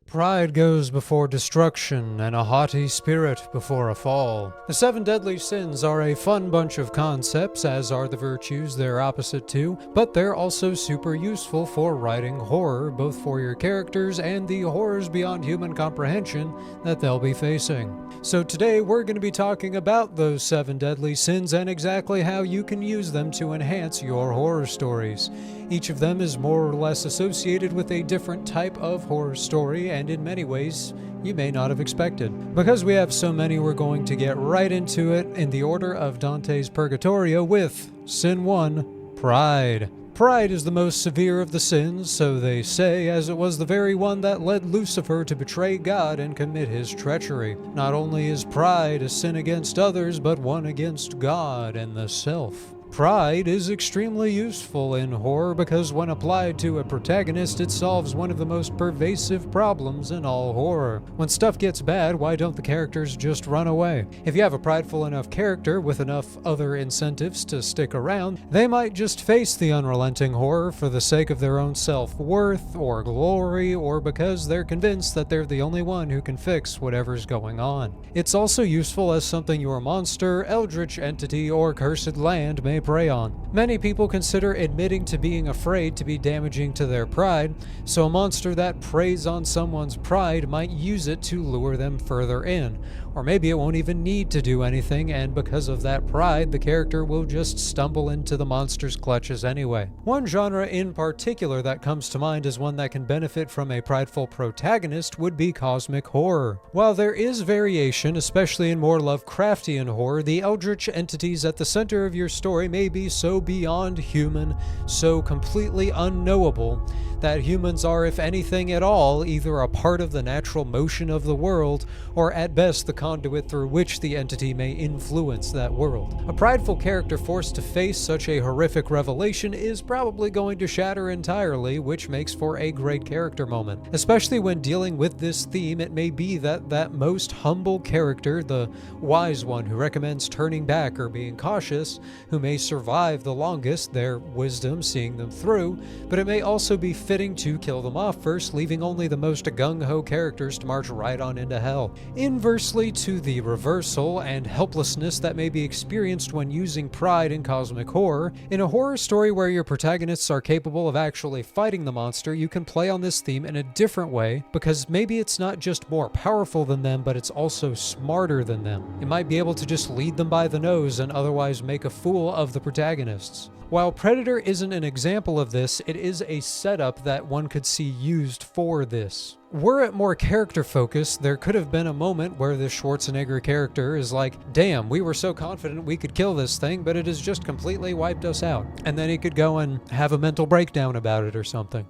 Pride goes before destruction, and a haughty spirit before a fall. The 7 deadly sins are a fun bunch of concepts, as are the virtues they're opposite to, but they're also super useful for writing horror, both for your characters and the horrors beyond human comprehension that they'll be facing. So today we're going to be talking about those 7 deadly sins and exactly how you can use them to enhance your horror stories. Each of them is more or less associated with a different type of horror story, and in many ways, you may not have expected. Because we have so many, we're going to get right into it in the order of Dante's Purgatorio with Sin 1, Pride. Pride is the most severe of the sins, so they say, as it was the very one that led Lucifer to betray God and commit his treachery. Not only is pride a sin against others, but one against God and the self. Pride is extremely useful in horror because when applied to a protagonist, it solves one of the most pervasive problems in all horror. When stuff gets bad, why don't the characters just run away? If you have a prideful enough character with enough other incentives to stick around, they might just face the unrelenting horror for the sake of their own self-worth or glory, or because they're convinced that they're the only one who can fix whatever's going on. It's also useful as something your monster, eldritch entity, or cursed land may prey on. Many people consider admitting to being afraid to be damaging to their pride, so a monster that preys on someone's pride might use it to lure them further in. Or maybe it won't even need to do anything, and because of that pride, the character will just stumble into the monster's clutches anyway. One genre in particular that comes to mind as one that can benefit from a prideful protagonist would be cosmic horror. While there is variation, especially in more Lovecraftian horror, the eldritch entities at the center of your story may be so beyond human, so completely unknowable, that humans are, if anything at all, either a part of the natural motion of the world, or at best the conduit through which the entity may influence that world. A prideful character forced to face such a horrific revelation is probably going to shatter entirely, which makes for a great character moment. Especially when dealing with this theme, it may be that most humble character, the wise one who recommends turning back or being cautious, who may survive the longest, their wisdom seeing them through, but it may also be fitting to kill them off first, leaving only the most gung-ho characters to march right on into hell. Inversely to the reversal and helplessness that may be experienced when using pride in cosmic horror, in a horror story where your protagonists are capable of actually fighting the monster, you can play on this theme in a different way, because maybe it's not just more powerful than them, but it's also smarter than them. It might be able to just lead them by the nose and otherwise make a fool of the protagonists. While Predator isn't an example of this, it is a setup that one could see used for this. Were it more character-focused, there could have been a moment where this Schwarzenegger character is like, damn, we were so confident we could kill this thing, but it has just completely wiped us out. And then he could go and have a mental breakdown about it or something.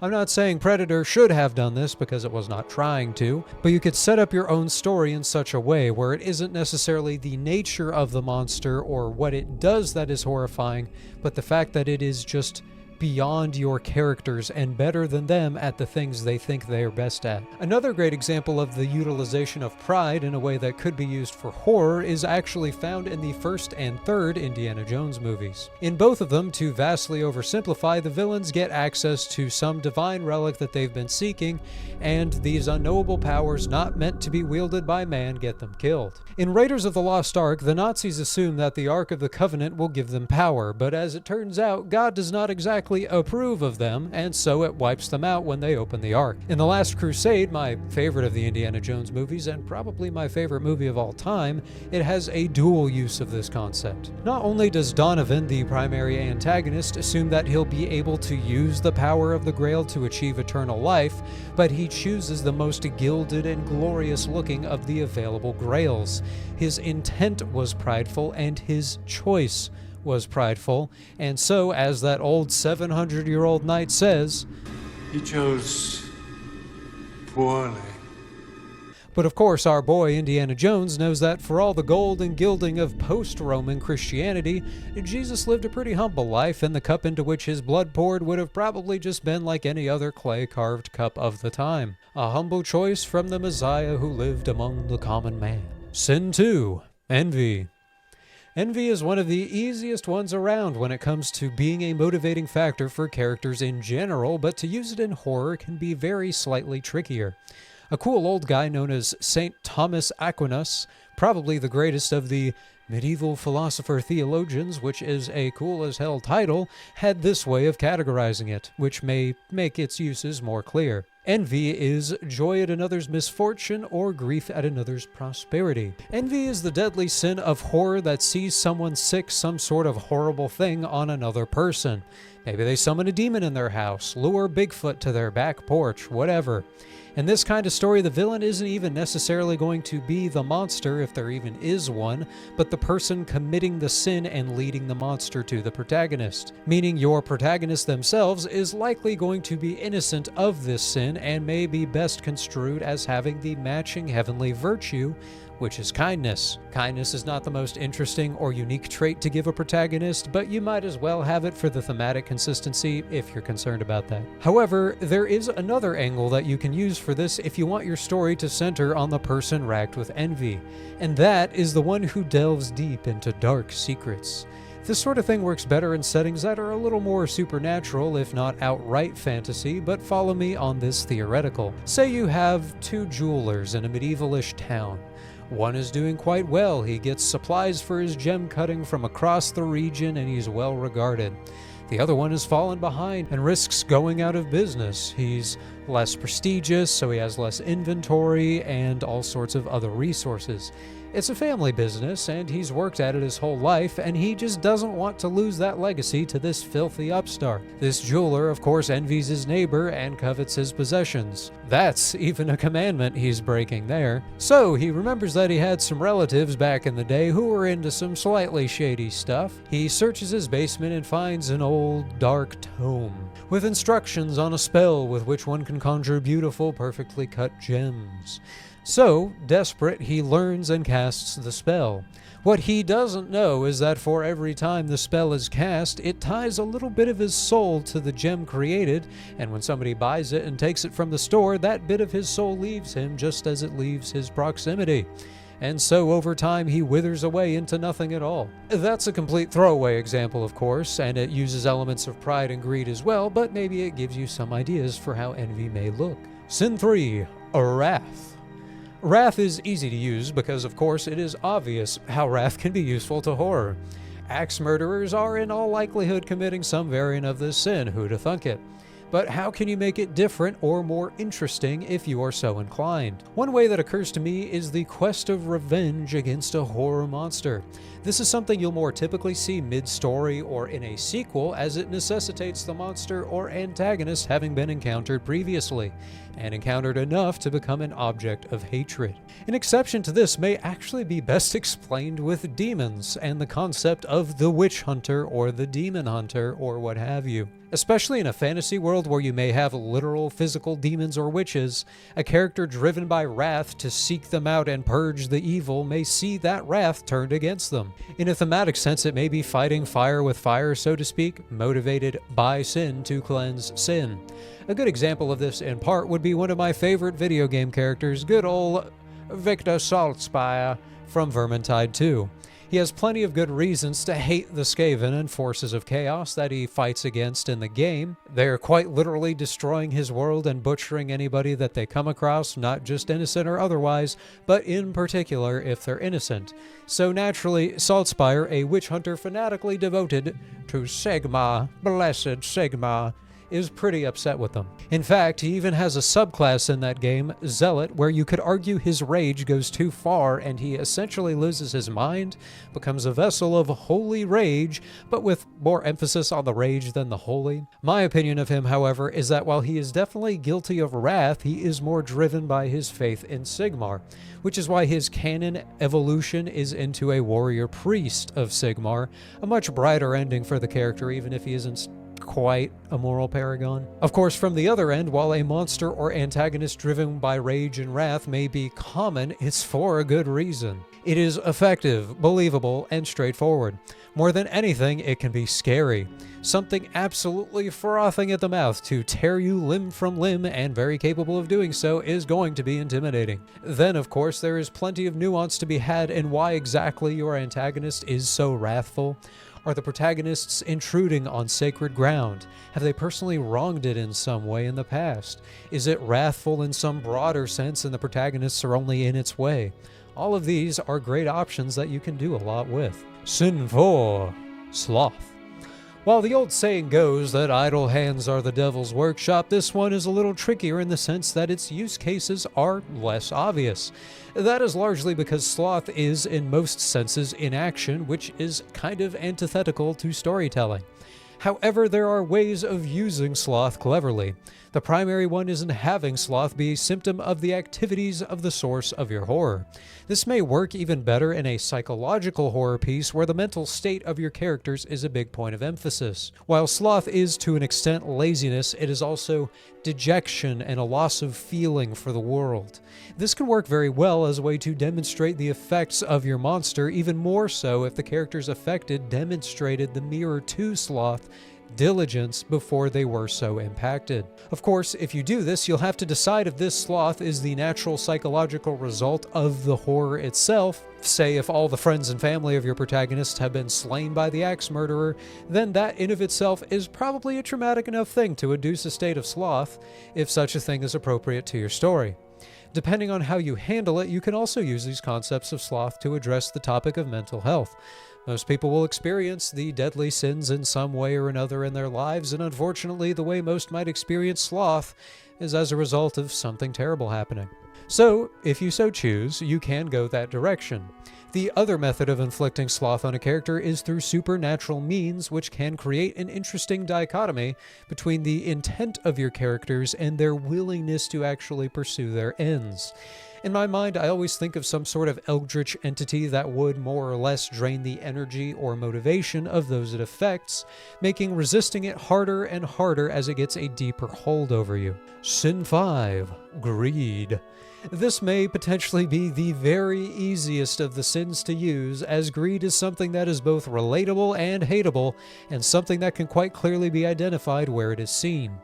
I'm not saying Predator should have done this because it was not trying to, but you could set up your own story in such a way where it isn't necessarily the nature of the monster or what it does that is horrifying, but the fact that it is just beyond your characters and better than them at the things they think they are best at. Another great example of the utilization of pride in a way that could be used for horror is actually found in the first and third Indiana Jones movies. In both of them, to vastly oversimplify, the villains get access to some divine relic that they've been seeking, and these unknowable powers not meant to be wielded by man get them killed. In Raiders of the Lost Ark, the Nazis assume that the Ark of the Covenant will give them power, but as it turns out, God does not exactly approve of them, and so it wipes them out when they open the Ark. In The Last Crusade, my favorite of the Indiana Jones movies, and probably my favorite movie of all time, it has a dual use of this concept. Not only does Donovan, the primary antagonist, assume that he'll be able to use the power of the Grail to achieve eternal life, but he chooses the most gilded and glorious looking of the available Grails. His intent was prideful, and his choice was prideful, and so, as that old 700-year-old knight says, he chose poorly. But of course, our boy Indiana Jones knows that for all the gold and gilding of post-Roman Christianity, Jesus lived a pretty humble life, and the cup into which his blood poured would have probably just been like any other clay-carved cup of the time. A humble choice from the Messiah who lived among the common man. Sin 2, Envy. Envy is one of the easiest ones around when it comes to being a motivating factor for characters in general, but to use it in horror can be very slightly trickier. A cool old guy known as St. Thomas Aquinas, probably the greatest of the medieval philosopher-theologians, which is a cool-as-hell title, had this way of categorizing it, which may make its uses more clear. Envy is joy at another's misfortune or grief at another's prosperity. Envy is the deadly sin of horror that sees someone sick some sort of horrible thing on another person. Maybe they summon a demon in their house, lure Bigfoot to their back porch, whatever. In this kind of story, the villain isn't even necessarily going to be the monster, if there even is one, but the person committing the sin and leading the monster to the protagonist. Meaning your protagonist themselves is likely going to be innocent of this sin and may be best construed as having the matching heavenly virtue, which is kindness. Kindness is not the most interesting or unique trait to give a protagonist, but you might as well have it for the thematic consistency if you're concerned about that. However, there is another angle that you can use for this if you want your story to center on the person racked with envy, and that is the one who delves deep into dark secrets. This sort of thing works better in settings that are a little more supernatural, if not outright fantasy, but follow me on this theoretical. Say you have two jewelers in a medievalish town. One is doing quite well. He gets supplies for his gem cutting from across the region and he's well regarded. The other one has fallen behind and risks going out of business. He's less prestigious, so he has less inventory and all sorts of other resources. It's a family business, and he's worked at it his whole life, and he just doesn't want to lose that legacy to this filthy upstart. This jeweler, of course, envies his neighbor and covets his possessions. That's even a commandment he's breaking there. So he remembers that he had some relatives back in the day who were into some slightly shady stuff. He searches his basement and finds an old, dark tome with instructions on a spell with which one can conjure beautiful, perfectly cut gems. So, desperate, he learns and casts the spell. What he doesn't know is that for every time the spell is cast, it ties a little bit of his soul to the gem created, and when somebody buys it and takes it from the store, that bit of his soul leaves him just as it leaves his proximity. And so over time he withers away into nothing at all. That's a complete throwaway example, of course, and it uses elements of pride and greed as well, but maybe it gives you some ideas for how envy may look. Sin 3. Wrath. Wrath is easy to use because, of course, it is obvious how wrath can be useful to horror. Axe murderers are in all likelihood committing some variant of this sin, who'da thunk it? But how can you make it different or more interesting if you are so inclined? One way that occurs to me is the quest of revenge against a horror monster. This is something you'll more typically see mid-story or in a sequel, as it necessitates the monster or antagonist having been encountered previously, and encountered enough to become an object of hatred. An exception to this may actually be best explained with demons and the concept of the witch hunter or the demon hunter or what have you. Especially in a fantasy world where you may have literal physical demons or witches, a character driven by wrath to seek them out and purge the evil may see that wrath turned against them. In a thematic sense, it may be fighting fire with fire, so to speak, motivated by sin to cleanse sin. A good example of this, in part, would be one of my favorite video game characters, good old Victor Saltzpyre from Vermintide 2. He has plenty of good reasons to hate the Skaven and forces of chaos that he fights against in the game. They are quite literally destroying his world and butchering anybody that they come across, not just innocent or otherwise, but in particular if they're innocent. So naturally, Saltzpyre, a witch hunter fanatically devoted to Sigma, blessed Sigma, is pretty upset with them. In fact, he even has a subclass in that game, Zealot, where you could argue his rage goes too far and he essentially loses his mind, becomes a vessel of holy rage, but with more emphasis on the rage than the holy. My opinion of him, however, is that while he is definitely guilty of wrath, he is more driven by his faith in Sigmar, which is why his canon evolution is into a warrior priest of Sigmar, a much brighter ending for the character even if he isn't quite a moral paragon. Of course, from the other end, while a monster or antagonist driven by rage and wrath may be common, it's for a good reason. It is effective, believable, and straightforward. More than anything, it can be scary. Something absolutely frothing at the mouth to tear you limb from limb, and very capable of doing so, is going to be intimidating. Then, of course, there is plenty of nuance to be had in why exactly your antagonist is so wrathful. Are the protagonists intruding on sacred ground? Have they personally wronged it in some way in the past? Is it wrathful in some broader sense and the protagonists are only in its way? All of these are great options that you can do a lot with. Sin 4. Sloth. While the old saying goes that idle hands are the devil's workshop, this one is a little trickier in the sense that its use cases are less obvious. That is largely because sloth is, in most senses, inaction, which is kind of antithetical to storytelling. However, there are ways of using sloth cleverly. The primary one is in having sloth be a symptom of the activities of the source of your horror. This may work even better in a psychological horror piece where the mental state of your characters is a big point of emphasis. While sloth is to an extent laziness, it is also dejection and a loss of feeling for the world. This can work very well as a way to demonstrate the effects of your monster, even more so if the characters affected demonstrated the mirror to sloth diligence before they were so impacted. Of course, if you do this, you'll have to decide if this sloth is the natural psychological result of the horror itself. Say if all the friends and family of your protagonist have been slain by the axe murderer, then that in of itself is probably a traumatic enough thing to induce a state of sloth, if such a thing is appropriate to your story. Depending on how you handle it, you can also use these concepts of sloth to address the topic of mental health. Most people will experience the deadly sins in some way or another in their lives, and unfortunately, the way most might experience sloth is as a result of something terrible happening. So, if you so choose, you can go that direction. The other method of inflicting sloth on a character is through supernatural means, which can create an interesting dichotomy between the intent of your characters and their willingness to actually pursue their ends. In my mind, I always think of some sort of eldritch entity that would more or less drain the energy or motivation of those it affects, making resisting it harder and harder as it gets a deeper hold over you. Sin 5. Greed. This may potentially be the very easiest of the sins to use, as greed is something that is both relatable and hateable, and something that can quite clearly be identified where it is seen.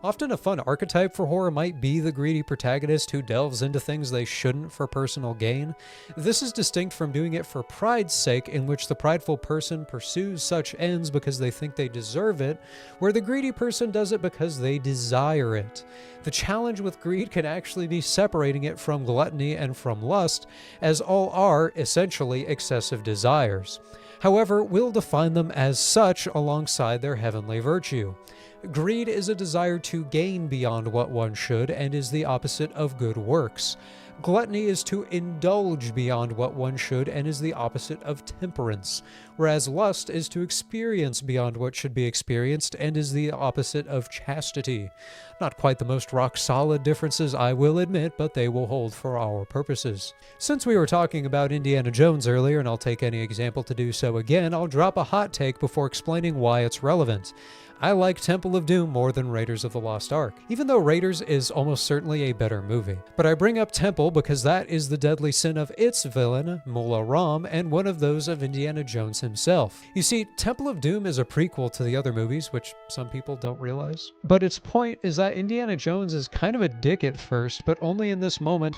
Often a fun archetype for horror might be the greedy protagonist who delves into things they shouldn't for personal gain. This is distinct from doing it for pride's sake, in which the prideful person pursues such ends because they think they deserve it, where the greedy person does it because they desire it. The challenge with greed can actually be separating it from gluttony and from lust, as all are essentially excessive desires. However, we'll define them as such alongside their heavenly virtue. Greed is a desire to gain beyond what one should and is the opposite of good works. Gluttony is to indulge beyond what one should and is the opposite of temperance, whereas lust is to experience beyond what should be experienced and is the opposite of chastity. Not quite the most rock-solid differences, I will admit, but they will hold for our purposes. Since we were talking about Indiana Jones earlier, and I'll take any example to do so again, I'll drop a hot take before explaining why it's relevant. I like Temple of Doom more than Raiders of the Lost Ark, even though Raiders is almost certainly a better movie. But I bring up Temple because that is the deadly sin of its villain, Mullah Ram, and one of those of Indiana Jones himself. You see, Temple of Doom is a prequel to the other movies, which some people don't realize. But its point is that Indiana Jones is kind of a dick at first, but only in this moment.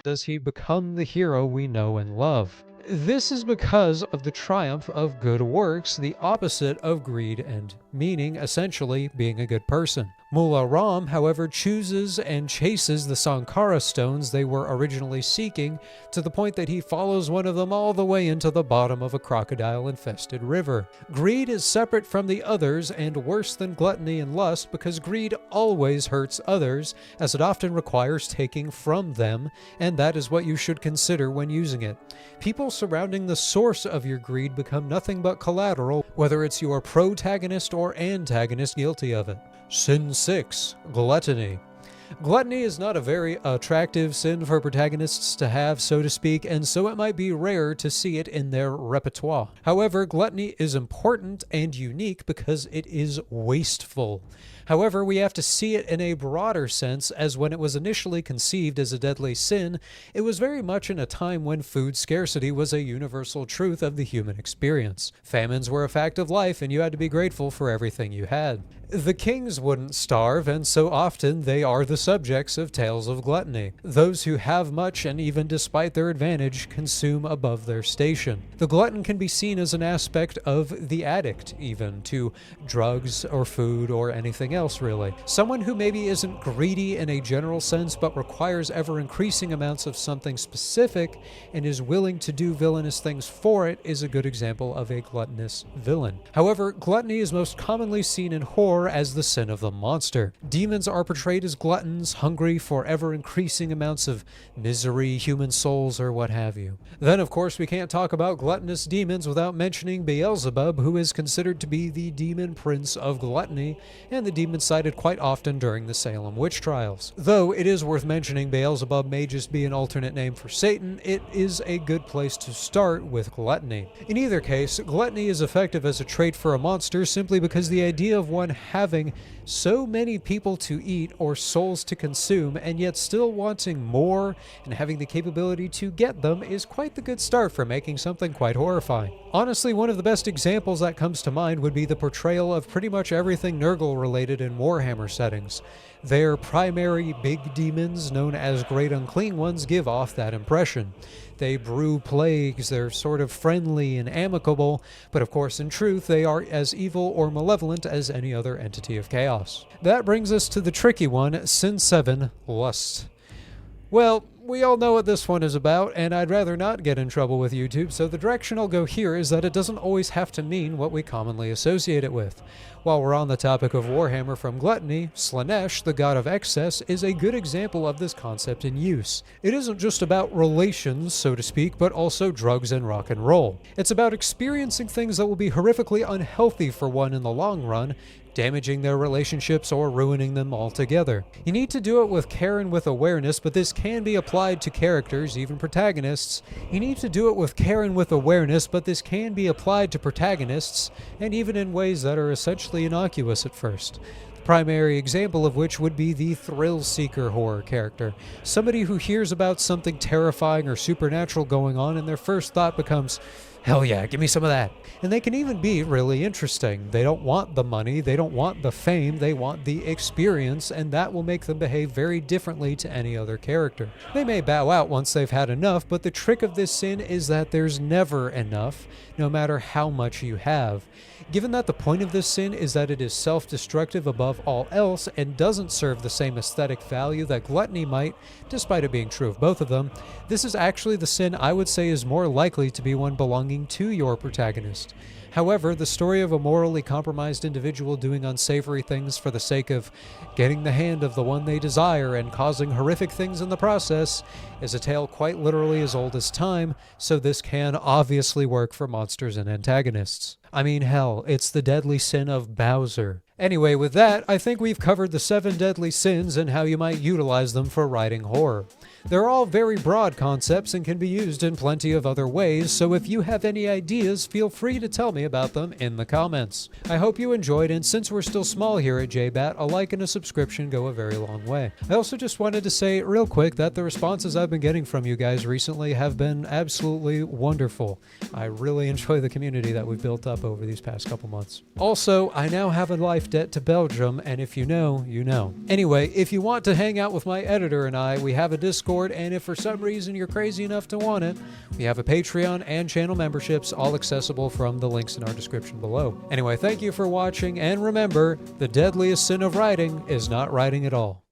Does he become the hero we know and love? This is because of the triumph of good works, the opposite of greed and meaning, essentially being a good person. Mullah Ram, however, chooses and chases the Sankara stones they were originally seeking, to the point that he follows one of them all the way into the bottom of a crocodile-infested river. Greed is separate from the others and worse than gluttony and lust because greed always hurts others, as it often requires taking from them, and that is what you should consider when using it. People surrounding the source of your greed become nothing but collateral, whether it's your protagonist or antagonist guilty of it. Sin 6. Gluttony. Gluttony is not a very attractive sin for protagonists to have, so to speak, and so it might be rare to see it in their repertoire. However, gluttony is important and unique because it is wasteful. However, we have to see it in a broader sense, as when it was initially conceived as a deadly sin, it was very much in a time when food scarcity was a universal truth of the human experience. Famines were a fact of life, and you had to be grateful for everything you had. The kings wouldn't starve, and so often they are the subjects of tales of gluttony. Those who have much, and even despite their advantage, consume above their station. The glutton can be seen as an aspect of the addict, even, to drugs or food or anything else, really. Someone who maybe isn't greedy in a general sense, but requires ever-increasing amounts of something specific and is willing to do villainous things for it is a good example of a gluttonous villain. However, gluttony is most commonly seen in horror as the sin of the monster. Demons are portrayed as gluttons, hungry for ever-increasing amounts of misery, human souls, or what have you. Then, of course, we can't talk about gluttonous demons without mentioning Beelzebub, who is considered to be the demon prince of gluttony, and the demon cited quite often during the Salem witch trials. Though it is worth mentioning Beelzebub may just be an alternate name for Satan, it is a good place to start with gluttony. In either case, gluttony is effective as a trait for a monster simply because the idea of one having so many people to eat or souls to consume and yet still wanting more and having the capability to get them is quite the good start for making something quite horrifying. Honestly, one of the best examples that comes to mind would be the portrayal of pretty much everything Nurgle related in Warhammer settings. Their primary big demons, known as Great Unclean Ones, give off that impression. They brew plagues, they're sort of friendly and amicable, but of course in truth they are as evil or malevolent as any other entity of chaos. That brings us to the tricky one, Sin 7, Lust. Well, we all know what this one is about, and I'd rather not get in trouble with YouTube, so the direction I'll go here is that it doesn't always have to mean what we commonly associate it with. While we're on the topic of Warhammer from Gluttony, Slaanesh, the god of excess, is a good example of this concept in use. It isn't just about relations, so to speak, but also drugs and rock and roll. It's about experiencing things that will be horrifically unhealthy for one in the long run, damaging their relationships or ruining them altogether. You need to do it with care and with awareness, but this can be applied to characters, even protagonists. You need to do it with care and with awareness, but this can be applied to protagonists, and even in ways that are essentially innocuous at first. The primary example of which would be the thrill-seeker horror character. Somebody who hears about something terrifying or supernatural going on, and their first thought becomes, hell yeah, give me some of that. And they can even be really interesting. They don't want the money, they don't want the fame, they want the experience, and that will make them behave very differently to any other character. They may bow out once they've had enough, but the trick of this sin is that there's never enough, no matter how much you have. Given that the point of this sin is that it is self-destructive above all else and doesn't serve the same aesthetic value that gluttony might, despite it being true of both of them, this is actually the sin I would say is more likely to be one belonging to your protagonist. However, the story of a morally compromised individual doing unsavory things for the sake of getting the hand of the one they desire and causing horrific things in the process is a tale quite literally as old as time, so this can obviously work for monsters and antagonists. I mean, hell, it's the deadly sin of Bowser. Anyway, with that, I think we've covered the 7 deadly sins and how you might utilize them for writing horror. They're all very broad concepts and can be used in plenty of other ways, so if you have any ideas, feel free to tell me about them in the comments. I hope you enjoyed, and since we're still small here at JBat, a like and a subscription go a very long way. I also just wanted to say real quick that the responses I've been getting from you guys recently have been absolutely wonderful. I really enjoy the community that we've built up over these past couple months. Also, I now have a life debt to Belgium, and if you know, you know. Anyway, if you want to hang out with my editor and I, we have a Discord, and if for some reason you're crazy enough to want it, we have a Patreon and channel memberships, all accessible from the links in our description below. Anyway, thank you for watching, and remember, the deadliest sin of writing is not writing at all.